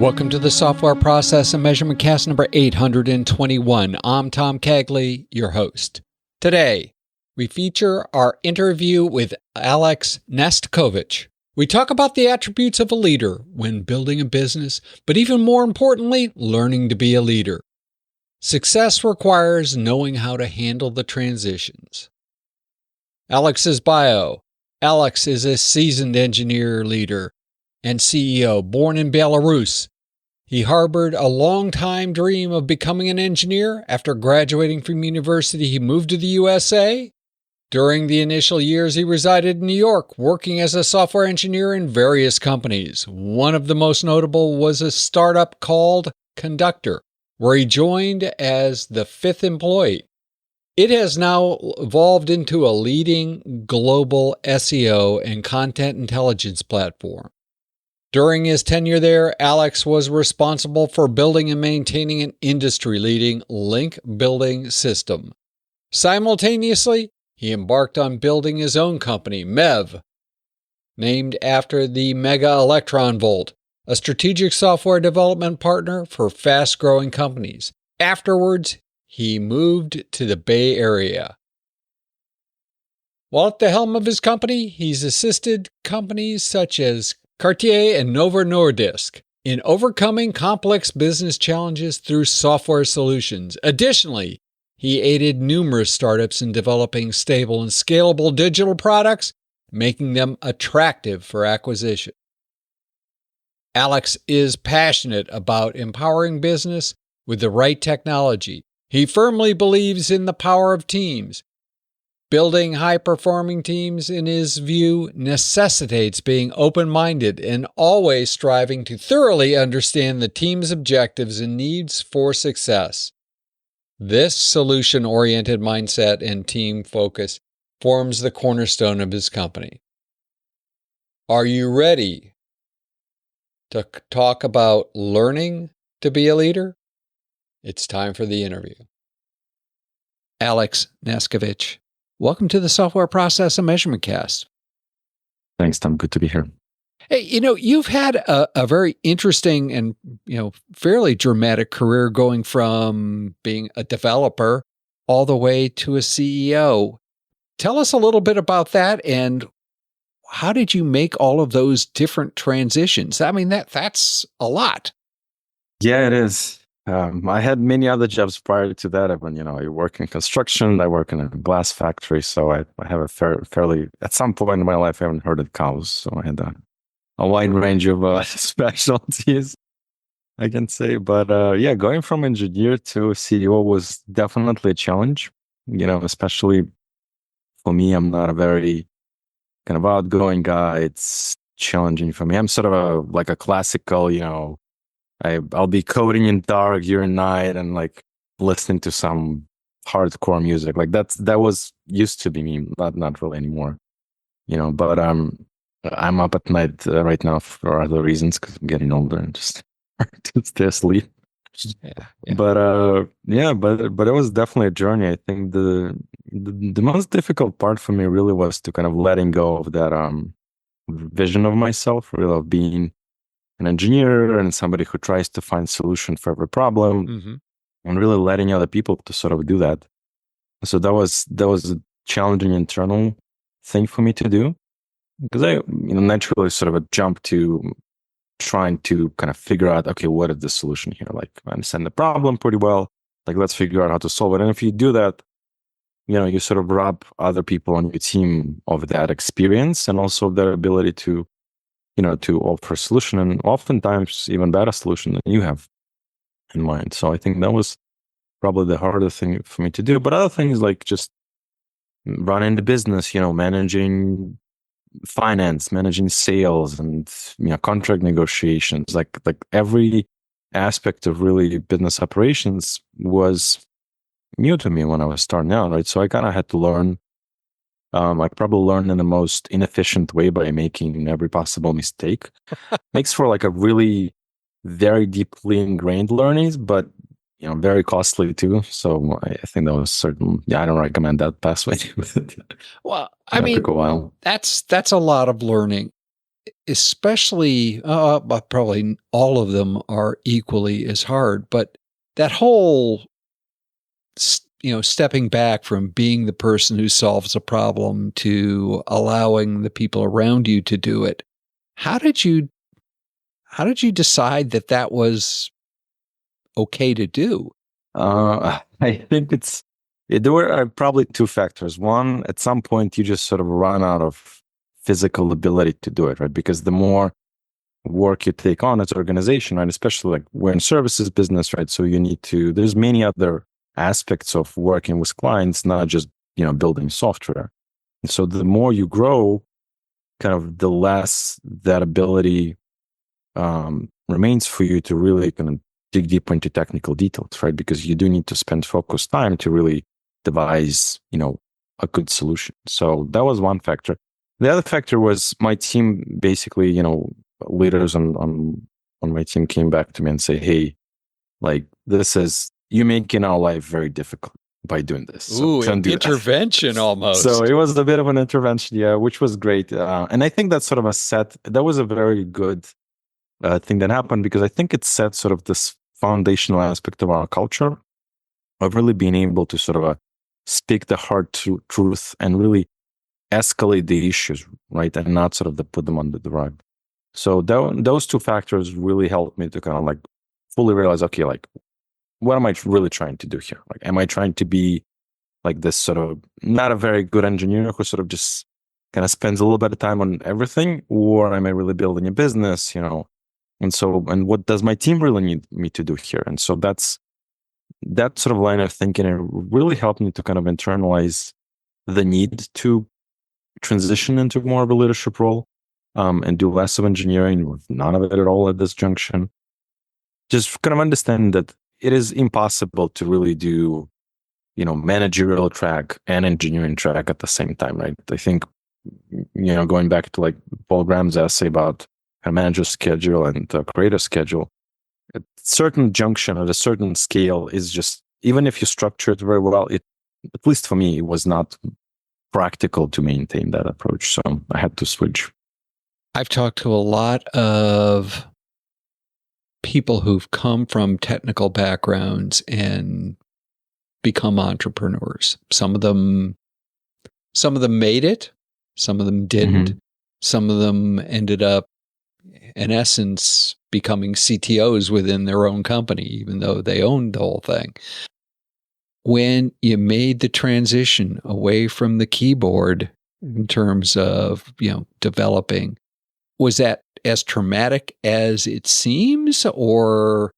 Welcome to the Software Process and Measurement Cast number 821. I'm Tom Cagley, your host. Today, we feature our interview with Alex Natskovich. We talk about the attributes of a leader when building a business, but even more importantly, learning to be a leader. Success requires knowing how to handle the transitions. Alex's bio. Alex is a seasoned engineer leader and CEO, born in Belarus. He harbored a long-time dream of becoming an engineer. After graduating from university, he moved to the USA. During the initial years, he resided in New York, working as a software engineer in various companies. One of the most notable was a startup called Conductor, where he joined as the fifth employee. It has now evolved into a leading global SEO and content intelligence platform. During his tenure there, Alex was responsible for building and maintaining an industry-leading link building system. Simultaneously, he embarked on building his own company, MEV, named after the mega-electron-volt, a strategic software development partner for fast-growing companies. Afterwards, he moved to the Bay Area. While at the helm of his company, he's assisted companies such as Cartier and Novo Nordisk in overcoming complex business challenges through software solutions. Additionally, he aided numerous startups in developing stable and scalable digital products, making them attractive for acquisition. Alex is passionate about empowering business with the right technology. He firmly believes in the power of teams. Building high-performing teams, in his view, necessitates being open-minded and always striving to thoroughly understand the team's objectives and needs for success. This solution-oriented mindset and team focus forms the cornerstone of his company. Are you ready to talk about learning to be a leader? It's time for the interview. Alex Natskovich, welcome to the Software Process and Measurement Cast. Thanks, Tom. Good to be here. Hey, you've had a very interesting and, fairly dramatic career going from being a developer all the way to a CEO. Tell us a little bit about that and how did you make all of those different transitions? I mean, that's a lot. Yeah, it is. I had many other jobs prior to that. I work in construction. I work in a glass factory. So I have a fairly, at some point in my life, I haven't herded cows. So I had a wide range of specialties, I can say. But going from engineer to CEO was definitely a challenge, especially for me. I'm not a very kind of outgoing guy. It's challenging for me. I'm sort of like a classical, I'll be coding in dark during night and like listening to some hardcore music. Like that was used to be me, not really anymore, but I'm up at night right now for other reasons because I'm getting older and just hard to stay asleep. Yeah. But it was definitely a journey. I think the most difficult part for me really was to kind of letting go of that vision of myself, really, of being an engineer and somebody who tries to find solution for every problem, and really letting other people to sort of do that. So that was a challenging internal thing for me to do, because I naturally sort of a jump to trying to kind of figure out, okay, what is the solution here? Like, I understand the problem pretty well. Like, let's figure out how to solve it. And if you do that, you sort of rob other people on your team of that experience and also of their ability to offer a solution, and oftentimes even better solution than you have in mind. So I think that was probably the harder thing for me to do. But other things like just running the business, managing finance, managing sales, and contract negotiations, like every aspect of really business operations was new to me when I was starting out, right? So I kind of had to learn. I probably learned in the most inefficient way by making every possible mistake. Makes for like a really very deeply ingrained learnings, but very costly too. So I think that was certain. Yeah, I don't recommend that pathway. Well, I mean, took a while. That's a lot of learning. especially, but probably all of them are equally as hard, but that whole, stepping back from being the person who solves a problem to allowing the people around you to do it. How did you decide that was okay to do? I think there were probably two factors. One, at some point, you just sort of run out of physical ability to do it, right? Because the more work you take on as an organization, right, especially like we're in services business, right? So there's many other aspects of working with clients, not just, building software. And so the more you grow, kind of the less that ability remains for you to really kind of dig deep into technical details, right? Because you do need to spend focused time to really devise, a good solution. So that was one factor. The other factor was my team basically, leaders on my team came back to me and say, hey, like you're making our life very difficult by doing this. So an intervention almost. So it was a bit of an intervention, yeah, which was great. And I think that's sort of that was a very good thing that happened, because I think it set sort of this foundational aspect of our culture of really being able to sort of speak the hard truth and really escalate the issues, right? And not sort of put them under the rug. So those two factors really helped me to kind of like fully realize, okay, like, what am I really trying to do here? Like, am I trying to be like this sort of not a very good engineer who sort of just kind of spends a little bit of time on everything, or am I really building a business, and what does my team really need me to do here? And so that sort of line of thinking, it really helped me to kind of internalize the need to transition into more of a leadership role, and do less of engineering, or none of it at all at this junction. Just kind of understand that it is impossible to really do, managerial track and engineering track at the same time, right? I think, going back to like Paul Graham's essay about a manager's schedule and a creator schedule, at a certain junction at a certain scale is just, even if you structure it very well, at least for me, it was not practical to maintain that approach. So I had to switch. I've talked to a lot of people who've come from technical backgrounds and become entrepreneurs. Some of them made it, some of them didn't. Mm-hmm. Some of them ended up, in essence, becoming CTOs within their own company, even though they owned the whole thing. When you made the transition away from the keyboard in terms of, developing, was that as traumatic as it seems, or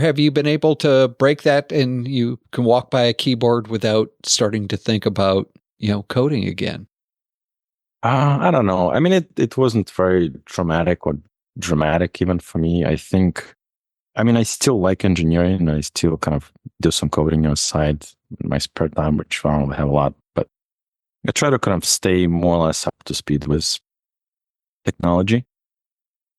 have you been able to break that and you can walk by a keyboard without starting to think about, coding again? I don't know. I mean, it wasn't very traumatic or dramatic even for me. I still like engineering. I still kind of do some coding on the side in my spare time, which I don't have a lot, but I try to kind of stay more or less up to speed with technology.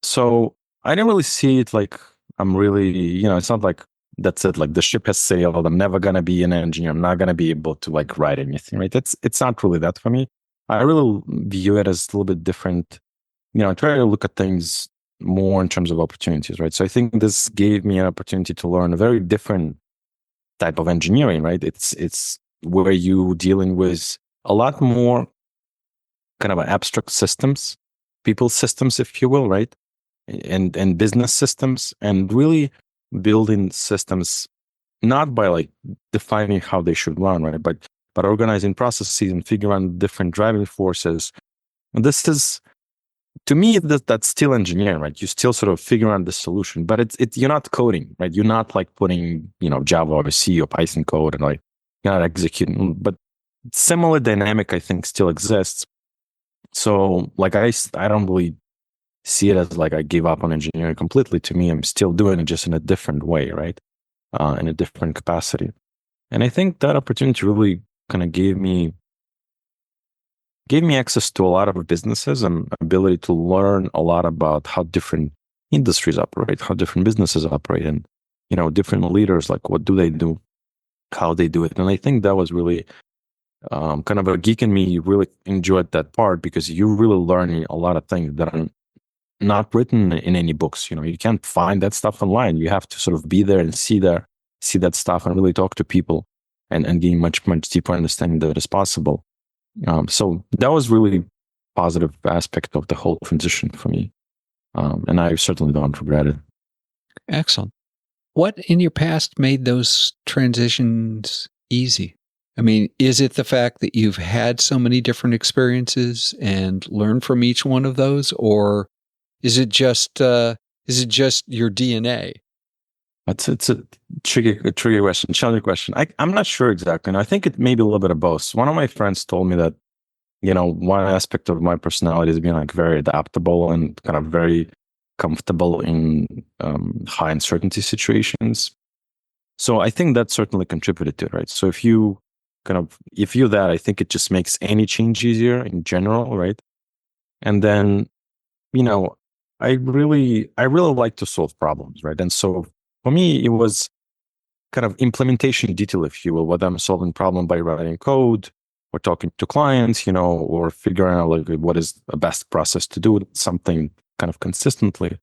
So I didn't really see it like I'm really, it's not like that's it, like the ship has sailed, I'm never going to be an engineer, I'm not going to be able to like write anything, right? It's not really that for me. I really view it as a little bit different. I try to look at things more in terms of opportunities, right? So I think this gave me an opportunity to learn a very different type of engineering, right? It's where you dealing with a lot more kind of abstract systems, people systems, if you will, right? And business systems, and really building systems not by like defining how they should run, right? But organizing processes and figuring out different driving forces. And this is, to me, that's still engineering, right? You still sort of figure out the solution, but it's you're not coding, right? You're not like putting, Java or C or Python code and like you're not executing. But similar dynamic, I think, still exists. So like I don't really see it as like I gave up on engineering completely. To me, I'm still doing it just in a different way, right? In a different capacity. And I think that opportunity really kind of gave me access to a lot of businesses and ability to learn a lot about how different industries operate, how different businesses operate, and, different leaders, like what do they do, how they do it. And I think that was really kind of a geek in me really enjoyed that part, because you're really learning a lot of things that are not written in any books. You can't find that stuff online. You have to sort of be there and see that stuff and really talk to people and gain much, much deeper understanding that is possible. So that was really positive aspect of the whole transition for me. And I certainly don't regret it. Excellent. What in your past made those transitions easy? I mean, is it the fact that you've had so many different experiences and learned from each one of those, or is it just your DNA? It's a tricky question, challenging question. I'm not sure exactly, and I think it may be a little bit of both. One of my friends told me that one aspect of my personality is being like very adaptable and kind of very comfortable in high uncertainty situations. So I think that certainly contributed to it, right? So if you're that, I think it just makes any change easier in general, right? And then, I really like to solve problems, right? And so for me, it was kind of implementation detail, if you will, whether I'm solving problem by writing code or talking to clients, or figuring out like what is the best process to do something kind of consistently.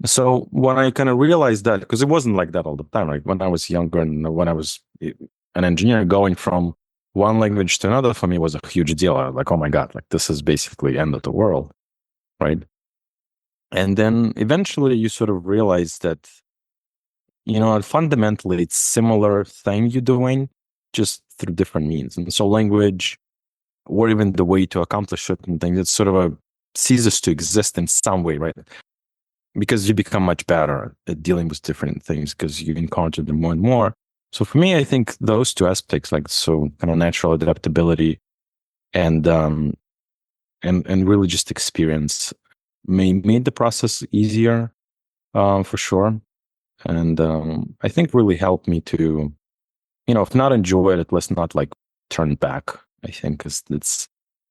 So when I kind of realized that, because it wasn't like that all the time, right? When I was younger and when I was an engineer, going from one language to another for me was a huge deal. I was like, oh my God, like this is basically end of the world, right? And then eventually you sort of realize that, fundamentally it's similar thing you're doing, just through different means. And so language, or even the way to accomplish certain things, it sort of ceases to exist in some way, right? Because you become much better at dealing with different things because you encounter them more and more. So for me, I think those two aspects, like so kind of natural adaptability and really just experience made the process easier, for sure. And I think really helped me to, if not enjoy it, at least not like turn back. I think because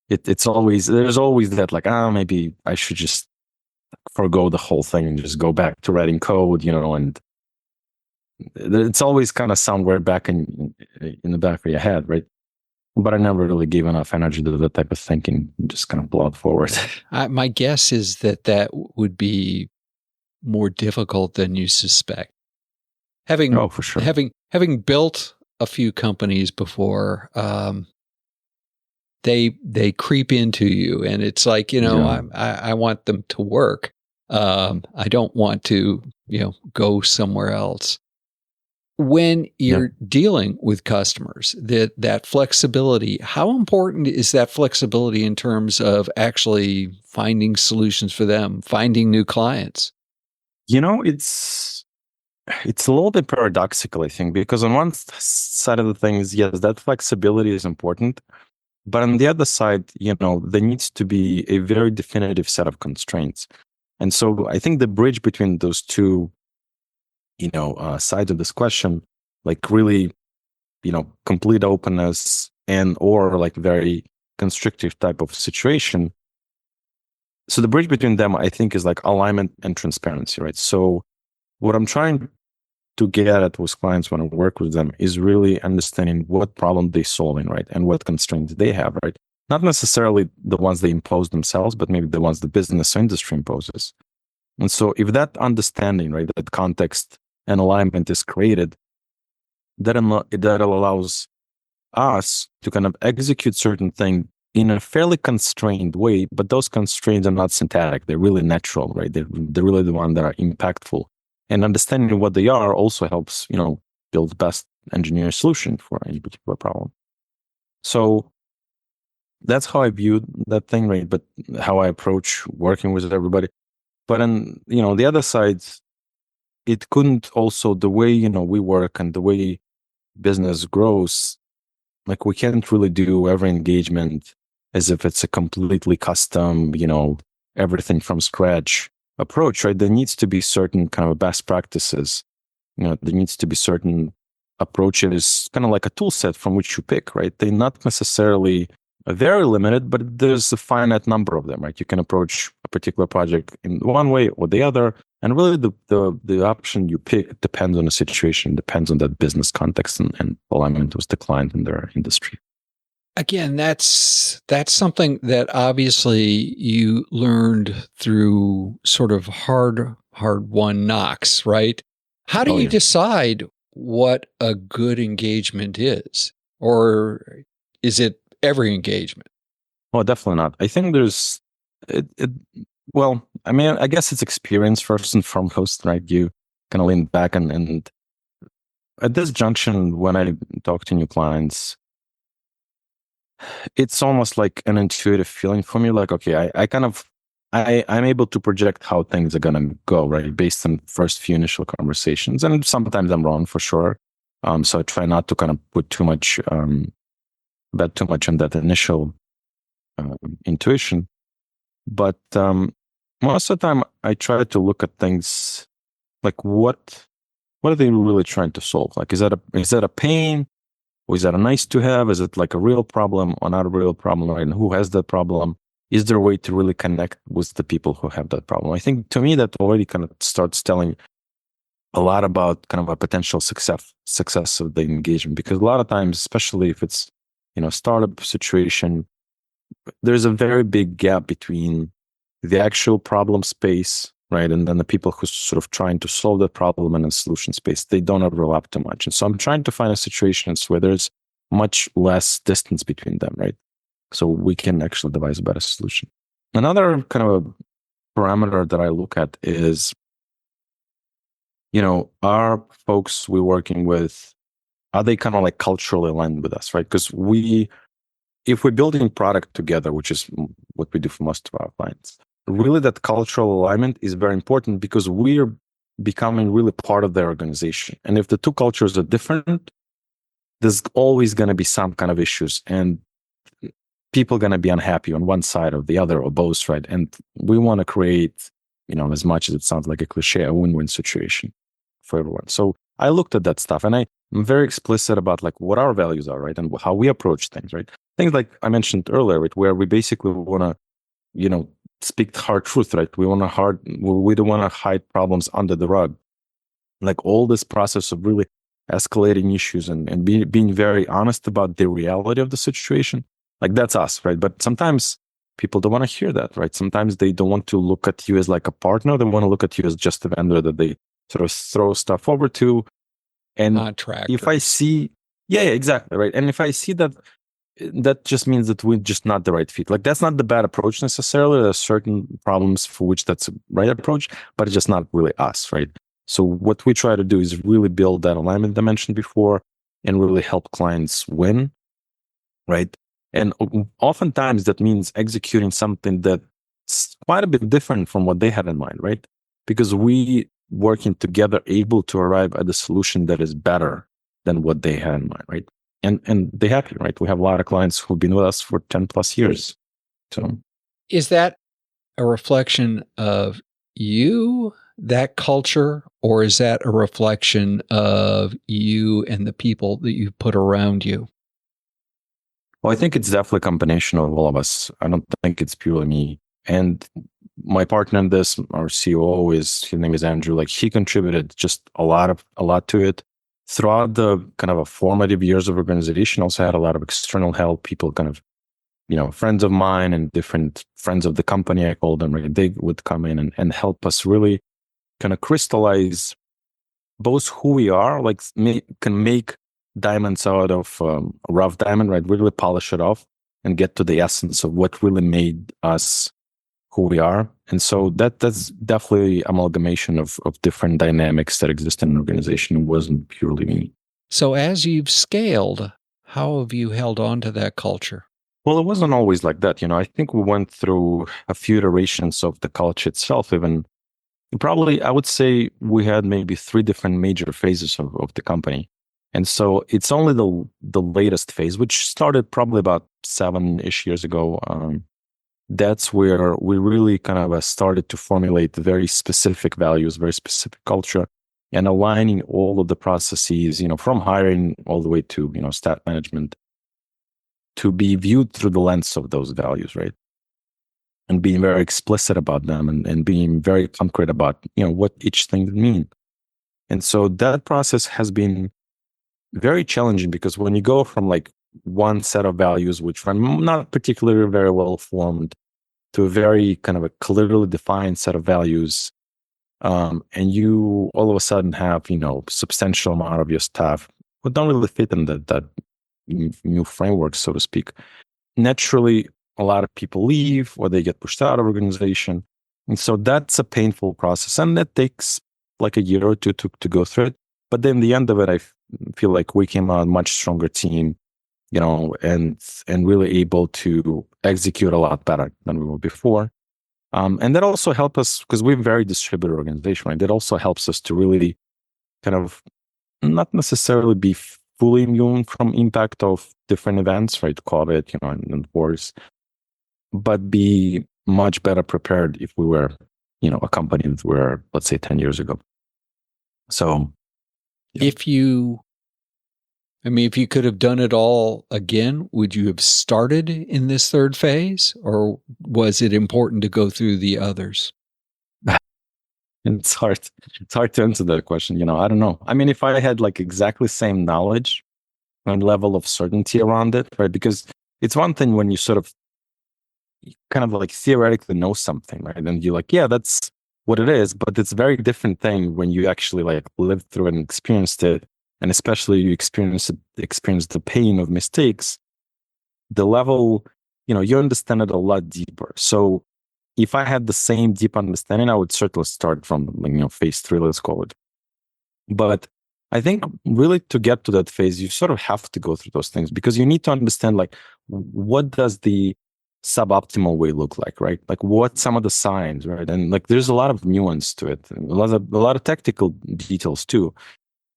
it's always, there's always that like, maybe I should just forgo the whole thing and just go back to writing code, and it's always kind of somewhere back in the back of your head, right? But I never really gave enough energy to that type of thinking, just kind of plod forward. My guess is that would be more difficult than you suspect. Oh, for sure. Having built a few companies before, they creep into you, and it's like, I want them to work. I don't want to, go somewhere else. When you're dealing with customers, that flexibility, how important is that flexibility in terms of actually finding solutions for them, finding new clients? It's a little bit paradoxical, I think, because on one side of the things, yes, that flexibility is important. But on the other side, there needs to be a very definitive set of constraints. And so I think the bridge between those two, sides of this question, like really, complete openness or like very constrictive type of situation. So the bridge between them, I think, is like alignment and transparency, right? So what I'm trying to get at with clients when I work with them is really understanding what problem they're solving, right? And what constraints they have, right? Not necessarily the ones they impose themselves, but maybe the ones the business or industry imposes. And so if that understanding, right, that context and alignment is created, that allows us to kind of execute certain things in a fairly constrained way, but those constraints are not synthetic. They're really natural, right? They're really the ones that are impactful. And understanding what they are also helps, build the best engineer solution for any particular problem. So that's how I view that thing, right? But how I approach working with everybody. But on, the other side, it couldn't also, the way, we work and the way business grows, like we can't really do every engagement as if it's a completely custom, everything from scratch approach, right? There needs to be certain kind of best practices. There needs to be certain approaches, kind of like a tool set from which you pick, right? They're not necessarily very limited, but there's a finite number of them, right? You can approach a particular project in one way or the other. And really the option you pick depends on the situation, depends on that business context and alignment with the client and their industry. Again, that's something that obviously you learned through sort of hard won knocks, right? How do Oh you yeah. decide what a good engagement is? Or is it every engagement? Oh, definitely not. I think there's it well, I mean, I guess it's experience first and foremost, right? You kind of lean back and at this junction when I talk to new clients, it's almost like an intuitive feeling for me. Like, okay, I'm able to project how things are gonna go, right? Based on first few initial conversations. And sometimes I'm wrong for sure. So I try not to kind of put too much bet too much on that initial intuition. But most of the time I try to look at things like what are they really trying to solve? Like is that a pain? Or is that a nice to have? Is it like a real problem or not a real problem? Right? And who has that problem? Is there a way to really connect with the people who have that problem? I think to me that already kind of starts telling a lot about kind of a potential success of the engagement. Because a lot of times, especially if it's startup situation, there's a very big gap between the actual problem space, right, and then the people who sort of trying to solve the problem in a solution space. They don't overlap too much, and so I'm trying to find a situations where there's much less distance between them, right? So we can actually devise a better solution. Another kind of a parameter that I look at is, are folks we're working with, are they kind of like culturally aligned with us, right? Because if we're building product together, which is what we do for most of our clients, really that cultural alignment is very important because we're becoming really part of their organization. And if the two cultures are different, there's always going to be some kind of issues and people are going to be unhappy on one side or the other or both, right? And we want to create, as much as it sounds like a cliche, a win-win situation for everyone. So I looked at that stuff and I'm very explicit about like what our values are, right? And how we approach things, right? Things like I mentioned earlier, right? Where we basically want to, speak hard truth, right? We don't want to hide problems under the rug. Like all this process of really escalating issues and being very honest about the reality of the situation. Like that's us, right? But sometimes people don't want to hear that, right? Sometimes they don't want to look at you as like a partner. They want to look at you as just a vendor that they sort of throw stuff over to. And Contractor. if I see, yeah, exactly, right. And if I see that just means that we're just not the right fit. Like that's not the bad approach necessarily. There are certain problems for which that's the right approach, but it's just not really us, right? So what we try to do is really build that alignment I mentioned before and really help clients win, right? And oftentimes that means executing something that's quite a bit different from what they had in mind, right? Because we working together able to arrive at a solution that is better than what they had in mind, right? And they happy, right? We have a lot of clients who've been with us for 10 plus years. So is that a reflection of you, that culture, or is that a reflection of you and the people that you put around you? well, I think it's definitely a combination of all of us. I don't think it's purely me. And my partner in this, our COO, his name is Andrew. Like he contributed just a lot to it. Throughout the kind of a formative years of organization, also had a lot of external help. People kind of, friends of mine and different friends of the company, I call them, right? They would come in and help us really kind of crystallize both who we are, like can make diamonds out of a rough diamond, right? Really polish it off and get to the essence of what really made us who we are. And so that's definitely amalgamation of different dynamics that exist in an organization. It wasn't purely me. So as you've scaled, how have you held on to that culture? Well, it wasn't always like that. I think we went through a few iterations of the culture itself. Even probably, I would say we had maybe 3 different major phases of the company. And so it's only the latest phase, which started probably about 7-ish years ago. That's where we really kind of started to formulate very specific values, very specific culture, and aligning all of the processes, from hiring all the way to, staff management, to be viewed through the lens of those values, right? And being very explicit about them and being very concrete about, what each thing means. And so that process has been very challenging because when you go from like one set of values which were not particularly very well formed to a very kind of a clearly defined set of values. And you all of a sudden have, substantial amount of your stuff would don't really fit in that new framework, so to speak. Naturally, a lot of people leave or they get pushed out of organization. And so that's a painful process. And that takes like a year or two to go through it. But then the end of it, I feel like we came out a much stronger team, and really able to execute a lot better than we were before. And that also helped us because we're a very distributed organization, right? That also helps us to really kind of not necessarily be fully immune from impact of different events, right? COVID, and wars, but be much better prepared if we were, a company that were, let's say, 10 years ago. So yeah. If you could have done it all again, would you have started in this third phase, or was it important to go through the others? It's hard to answer that question. I don't know. I mean, if I had like exactly same knowledge and level of certainty around it, right? Because it's one thing when you sort of kind of like theoretically know something, right? And you're like, yeah, that's what it is. But it's a very different thing when you actually like lived through it and experienced it. And especially you experience the pain of mistakes, the level, you understand it a lot deeper. So if I had the same deep understanding, I would certainly start from, phase 3, let's call it. But I think really to get to that phase, you sort of have to go through those things because you need to understand, like, what does the suboptimal way look like, right? Like, what some of the signs, right? And like, there's a lot of nuance to it, a lot of tactical details too.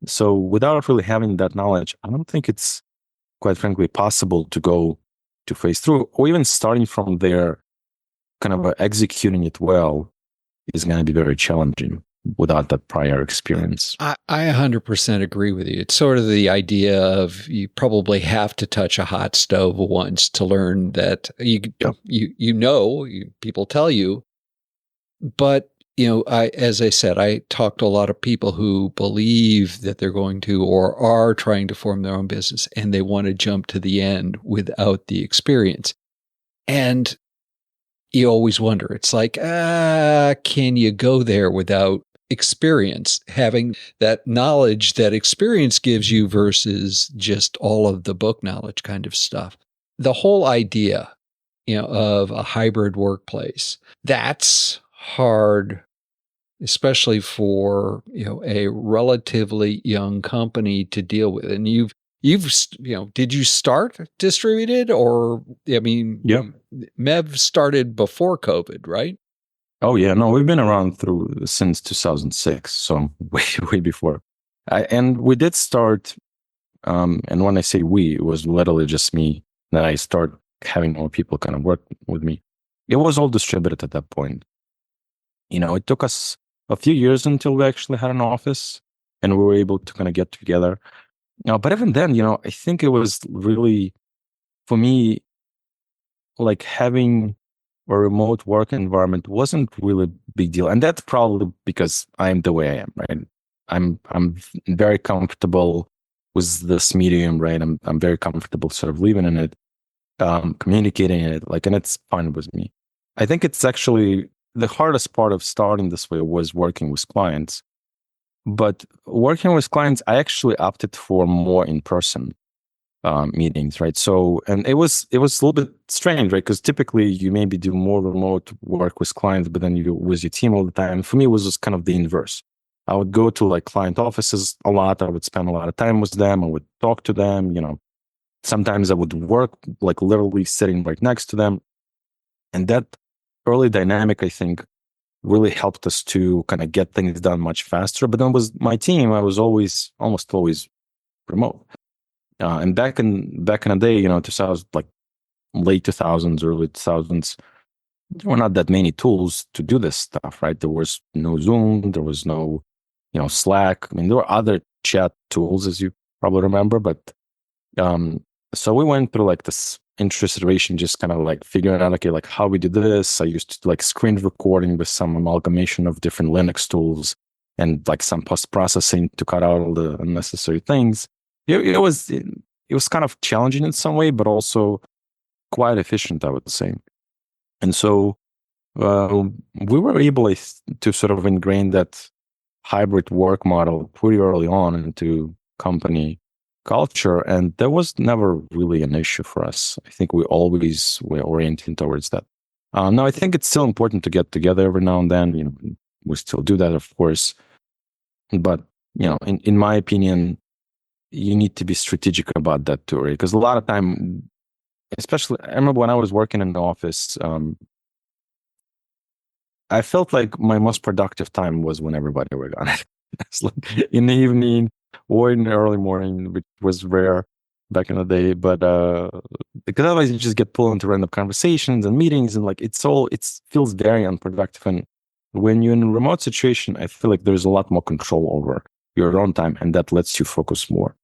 So without really having that knowledge, I don't think it's, quite frankly, possible to go to phase 3, or even starting from there, kind of executing it well is going to be very challenging without that prior experience. I 100% agree with you. It's sort of the idea of you probably have to touch a hot stove once to learn that people tell you, but as I said, I talk to a lot of people who believe that they're going to or are trying to form their own business, and they want to jump to the end without the experience. And you always wonder, it's like, can you go there without experience, having that knowledge that experience gives you versus just all of the book knowledge kind of stuff? The whole idea, of a hybrid workplace, that's hard, especially for, a relatively young company to deal with. And you've, did you start distributed or, Yeah. Mev started before COVID, right? Oh yeah, no, we've been around since 2006, so way before. And we did start, and when I say we, it was literally just me that I started having more people kind of work with me. It was all distributed at that point. It took us a few years until we actually had an office and we were able to kind of get together. But even then, I think it was really, for me, like having a remote work environment wasn't really a big deal. And that's probably because I'm the way I am, right? I'm very comfortable with this medium, right? I'm very comfortable sort of living in it, communicating in it, and it's fine with me. I think it's actually the hardest part of starting this way was working with clients. But working with clients, I actually opted for more in-person meetings, right? So, and it was a little bit strange, right? Because typically you maybe do more remote work with clients, but then you with your team all the time. For me, it was just kind of the inverse. I would go to client offices a lot. I would spend a lot of time with them. I would talk to them. Sometimes I would work literally sitting right next to them, and that early dynamic, I think, really helped us to kind of get things done much faster. But then with my team, I was almost always remote. And back in the day, 2000, late 2000s, early 2000s, there were not that many tools to do this stuff, right? There was no Zoom, there was no, Slack. There were other chat tools, as you probably remember, but so we went through this interest iteration, just kind of figuring out, okay, how we do this. I used to do screen recording with some amalgamation of different Linux tools and some post processing to cut out all the unnecessary things. It was it was kind of challenging in some way, but also quite efficient, I would say. And so we were able to sort of ingrain that hybrid work model pretty early on into company culture, and that was never really an issue for us. I think we always were oriented towards that. Now, I think it's still important to get together every now and then. You know, we still do that, of course, but you know, in my opinion, you need to be strategic about that too, right? Because a lot of time, especially, I remember when I was working in the office, I felt like my most productive time was when everybody were gone. It's like in the evening or in the early morning, which was rare back in the day. But because otherwise you just get pulled into random conversations and meetings, and like it feels very unproductive. And when you're in a remote situation, I feel like there's a lot more control over your own time, and that lets you focus more.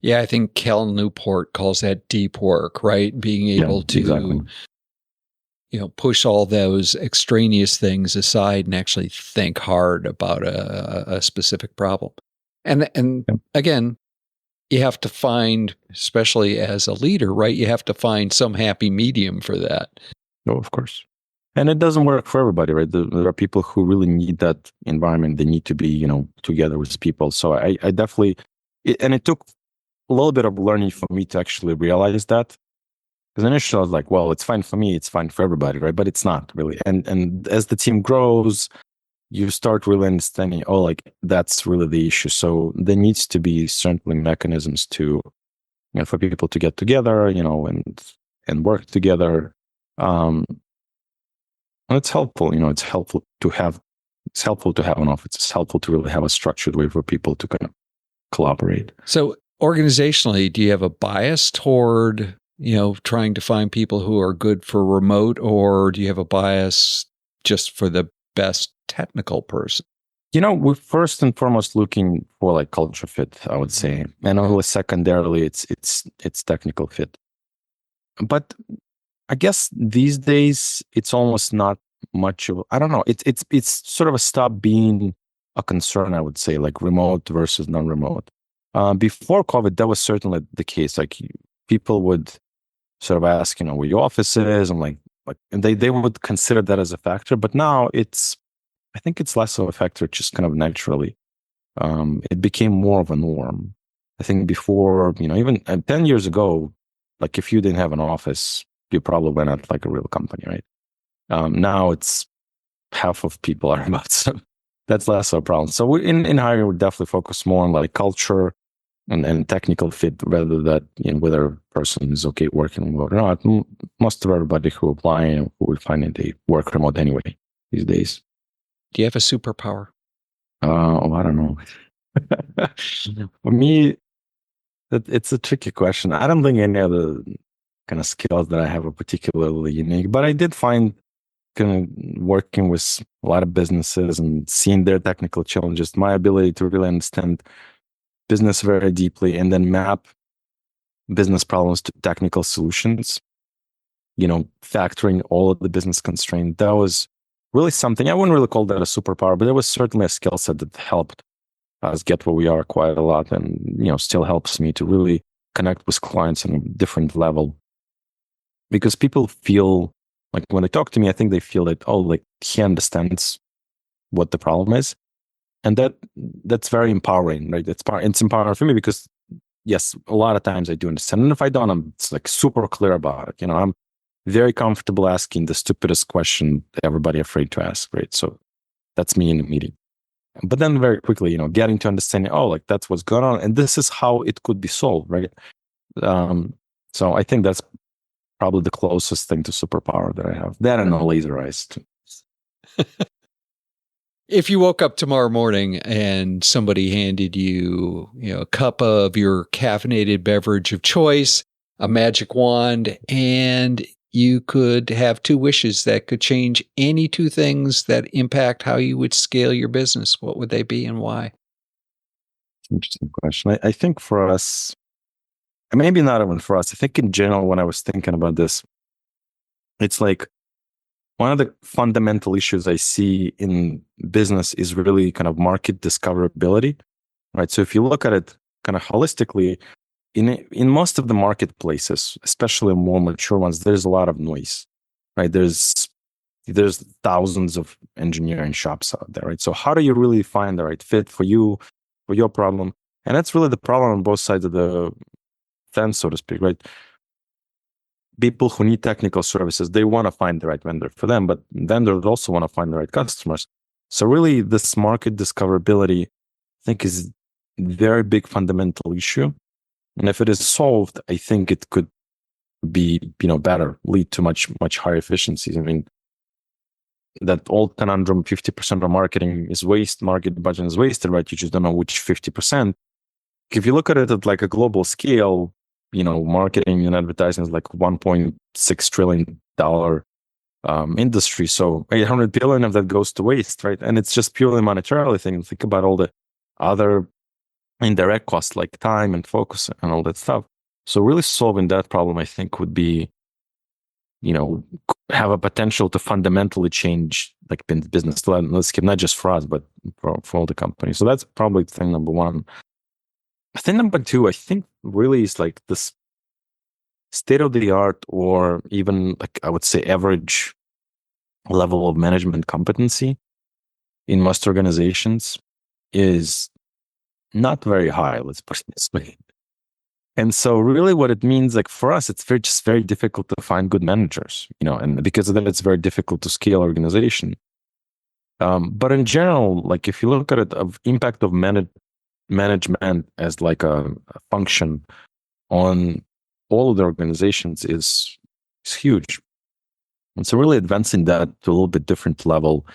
Yeah, I think Cal Newport calls that deep work, right? Being able to, exactly. Push all those extraneous things aside and actually think hard about a specific problem. And again, you have to find, especially as a leader, right? You have to find some happy medium for that. Oh, of course. And it doesn't work for everybody, right? There are people who really need that environment. They need to be, together with people. So I definitely, and it took a little bit of learning for me to actually realize that. Because initially I was like, well, it's fine for me, it's fine for everybody, right? But it's not really. And as the team grows, you start really understanding, that's really the issue. So there needs to be certainly mechanisms to, for people to get together, and work together. And it's helpful, it's helpful to have an office. It's helpful to really have a structured way for people to kind of collaborate. So organizationally, do you have a bias toward trying to find people who are good for remote, or do you have a bias just for the best technical person? We're first and foremost looking for like culture fit, I would say, and only secondarily it's technical fit. But I guess these days it's almost not much of, I don't know. It's sort of a stop being a concern, I would say, like remote versus non-remote. Before COVID, that was certainly the case. Like people would sort of ask, where your office is, and and they would consider that as a factor. But now I think it's less of a factor, just kind of naturally. It became more of a norm. I think before, even 10 years ago, like if you didn't have an office, you probably went out like a real company, right? Now it's half of people are remote, so that's less of a problem. So in hiring, we definitely focus more on like culture and technical fit, rather than whether a person is okay working remote or not. Most of everybody who apply, who will find it, they work remote anyway these days. Do you have a superpower? I don't know. For me, it's a tricky question. I don't think any other kind of skills that I have are particularly unique, but I did find kind of working with a lot of businesses and seeing their technical challenges, my ability to really understand business very deeply and then map business problems to technical solutions, factoring all of the business constraints. That was really something. I wouldn't really call that a superpower, but it was certainly a skill set that helped us get where we are quite a lot, and still helps me to really connect with clients on a different level. Because people feel like when they talk to me, I think they feel that, like he understands what the problem is. And that's very empowering, right? It's empowering for me because, yes, a lot of times I do understand. And if I don't, I'm like super clear about it. I'm very comfortable asking the stupidest question that everybody afraid to ask, right? So that's me in a meeting. But then very quickly, getting to understanding, like that's what's going on. And this is how it could be solved, right? So I think that's probably the closest thing to superpower that I have. That and a laser eyes too. If you woke up tomorrow morning and somebody handed you, a cup of your caffeinated beverage of choice, a magic wand, and you could have two wishes that could change any two things that impact how you would scale your business, what would they be and why? Interesting question. I think for us, maybe not even for us, I think in general, when I was thinking about this, it's like one of the fundamental issues I see in business is really kind of market discoverability, right? So if you look at it kind of holistically, in most of the marketplaces, especially more mature ones, there's a lot of noise, right? There's thousands of engineering shops out there, right? So how do you really find the right fit for you, for your problem? And that's really the problem on both sides of the fence, so to speak, right? People who need technical services, they want to find the right vendor for them, but vendors also want to find the right customers. So really, this market discoverability, I think, is a very big fundamental issue. And if it is solved, I think it could be, better, lead to much higher efficiencies. I mean, that old conundrum, 50% of marketing is waste, market budget is wasted, right? You just don't know which 50%. If you look at it at like a global scale, marketing and advertising is like $1.6 trillion industry. So 800 billion of that goes to waste, right? And it's just purely monetarily thing. Think about all the other indirect costs like time and focus and all that stuff. So really solving that problem, I think, would be, have a potential to fundamentally change like business landscape, not just for us, but for all the companies. So that's probably thing number one. Thing number two, I think really is like this state of the art, or even like I would say average level of management competency in most organizations is not very high, let's put it this way. And so really what it means, like for us, it's just very difficult to find good managers, and because of that, it's very difficult to scale organization. But in general, like if you look at it, of impact of management as like a function on all of the organizations is huge. And so really advancing that to a little bit different level,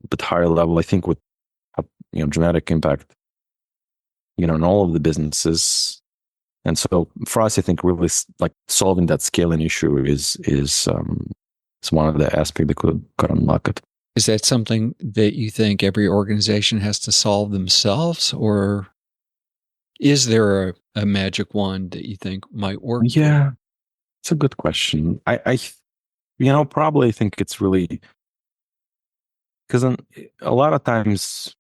a bit higher level, I think would have, dramatic impact, in all of the businesses. And so for us, I think really like solving that scaling issue is one of the aspects that could unlock it. Is that something that you think every organization has to solve themselves, or is there a magic wand that you think might work? Yeah, it's a good question. I probably think it's really because a lot of times,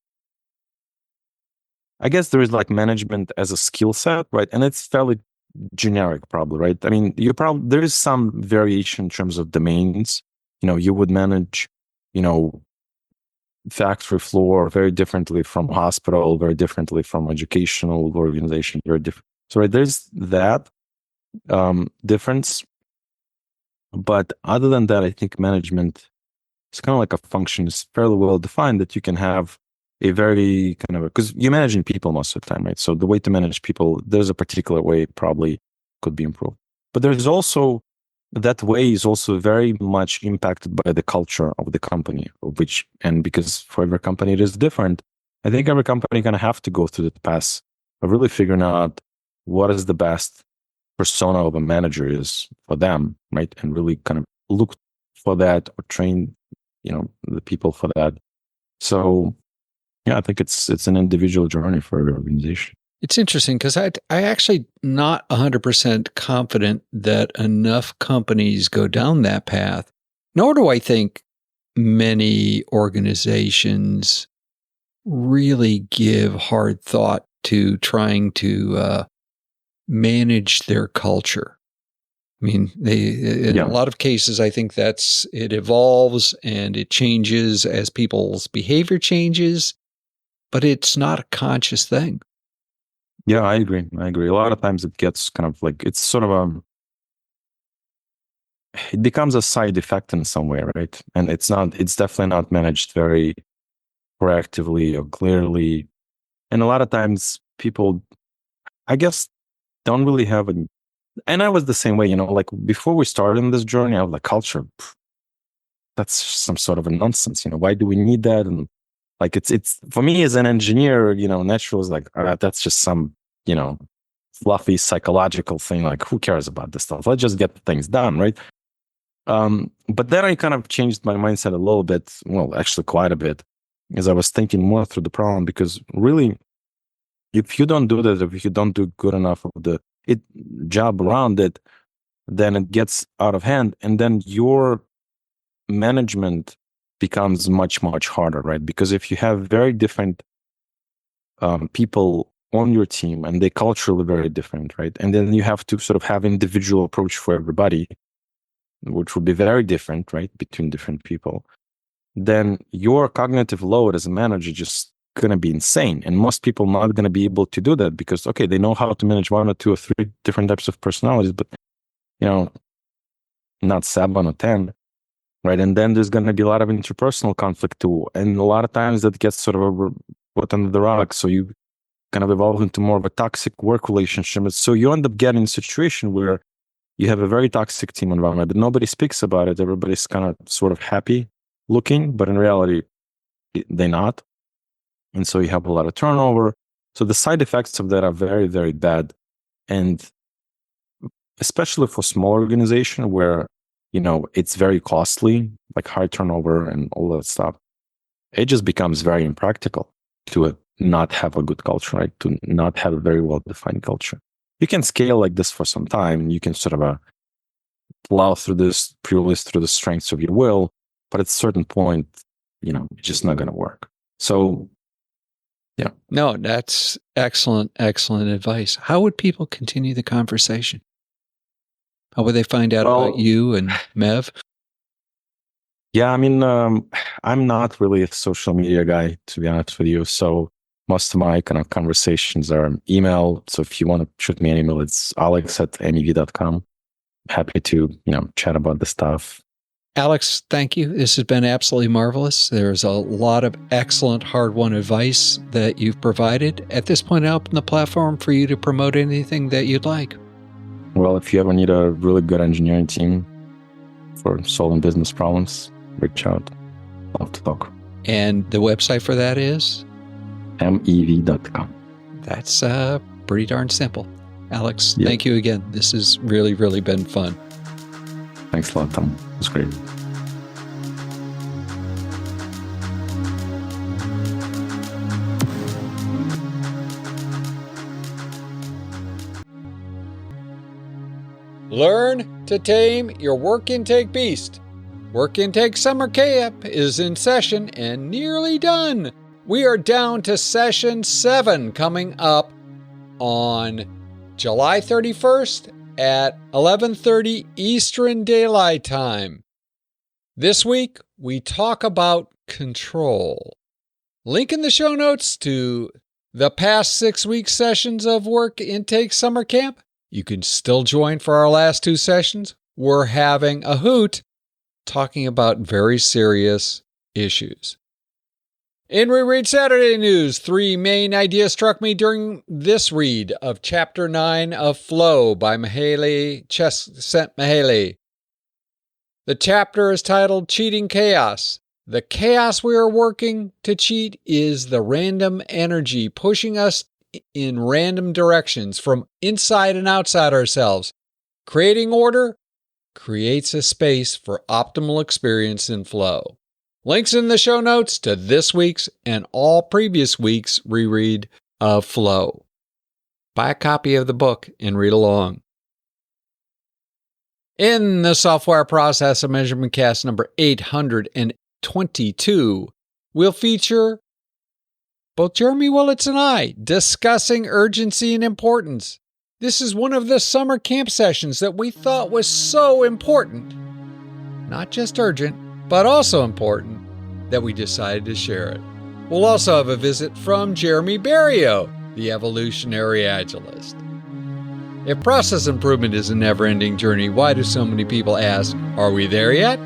I guess there is like management as a skill set, right? And it's fairly generic, probably, right? I mean, there is some variation in terms of domains. You would manage, factory floor very differently from hospital, very differently from educational organization, very different. So right, there's that difference. But other than that, I think management is kind of like a function, is fairly well defined, that you can have a very kind of, because you're managing people most of the time, right? So the way to manage people, there's a particular way probably could be improved. But there's also, that way is also very much impacted by the culture of the company, and because for every company it is different, I think every company going to have to go through the path of really figuring out what is the best persona of a manager is for them, right? And really kind of look for that, or train, the people for that. So yeah, I think it's an individual journey for every organization. It's interesting because I actually not 100% confident that enough companies go down that path, nor do I think many organizations really give hard thought to trying to manage their culture. I mean, in a lot of cases, I think it evolves and it changes as people's behavior changes, but it's not a conscious thing. Yeah, I agree. A lot of times it gets kind of like, it's sort of it becomes a side effect in some way, right? And it's definitely not managed very proactively or clearly. And a lot of times people, I guess, don't really have and I was the same way, like before we started in this journey, I was like, culture, that's some sort of a nonsense, why do we need that? And like, it's for me as an engineer, natural is like, that's just some, fluffy psychological thing. Like, who cares about this stuff? Let's just get things done, right? But then I kind of changed my mindset a little bit. Well, actually quite a bit, as I was thinking more through the problem, because really, if you don't do that, if you don't do good enough of the job around it, then it gets out of hand. And then your management becomes much, much harder, right? Because if you have very different people on your team and they culturally very different, right? And then you have to sort of have individual approach for everybody, which would be very different, right, between different people. Then your cognitive load as a manager just going to be insane. And most people not going to be able to do that because, okay, they know how to manage 1 or 2 or 3 different types of personalities, but, not 7 or 10, right? And then there's going to be a lot of interpersonal conflict too. And a lot of times that gets sort of put under the rug. So you kind of evolve into more of a toxic work relationship. So you end up getting a situation where you have a very toxic team environment, but nobody speaks about it. Everybody's kind of sort of happy looking, but in reality, they're not. And so you have a lot of turnover. So the side effects of that are very, very bad. And especially for small organization where, it's very costly, like high turnover and all that stuff, it just becomes very impractical to not have a good culture, right? To not have a very well-defined culture. You can scale like this for some time and you can sort of plow through this purely through the strengths of your will, but at a certain point, it's just not going to work. So, yeah. No, that's excellent advice. How would people continue the conversation? How would they find out about you and Mev? Yeah, I mean, I'm not really a social media guy, to be honest with you. So most of my kind of conversations are email. So if you want to shoot me an email, it's alex@nev.com. Happy to, chat about the stuff. Alex, thank you. This has been absolutely marvelous. There's a lot of excellent hard-won advice that you've provided. At this point, I'll open the platform for you to promote anything that you'd like. Well, if you ever need a really good engineering team for solving business problems, reach out. Love to talk. And the website for that is? mev.com. That's pretty darn simple. Alex, Thank you again. This has really, really been fun. Thanks a lot, Tom. It was great. Learn to tame your work intake beast. Work Intake Summer Camp is in session and nearly done. We are down to session 7 coming up on July 31st at 11:30 Eastern Daylight Time. This week, we talk about control. Link in the show notes to the past 6-week sessions of Work Intake Summer Camp. You can still join for our last 2 sessions. We're having a hoot talking about very serious issues. In Reread Saturday News, 3 main ideas struck me during this read of Chapter 9 of Flow by Mihaly Csikszentmihalyi. The chapter is titled Cheating Chaos. The chaos we are working to cheat is the random energy pushing us in random directions from inside and outside ourselves. Creating order creates a space for optimal experience in flow. Links in the show notes to this week's and all previous weeks' reread of Flow. Buy a copy of the book and read along. In the software process of Measurement Cast number 822, we'll feature both Jeremy Willits and I discussing urgency and importance. This is one of the summer camp sessions that we thought was so important, not just urgent, but also important, that we decided to share it. We'll also have a visit from Jeremy Barrio, the evolutionary agilist. If process improvement is a never-ending journey, why do so many people ask, are we there yet?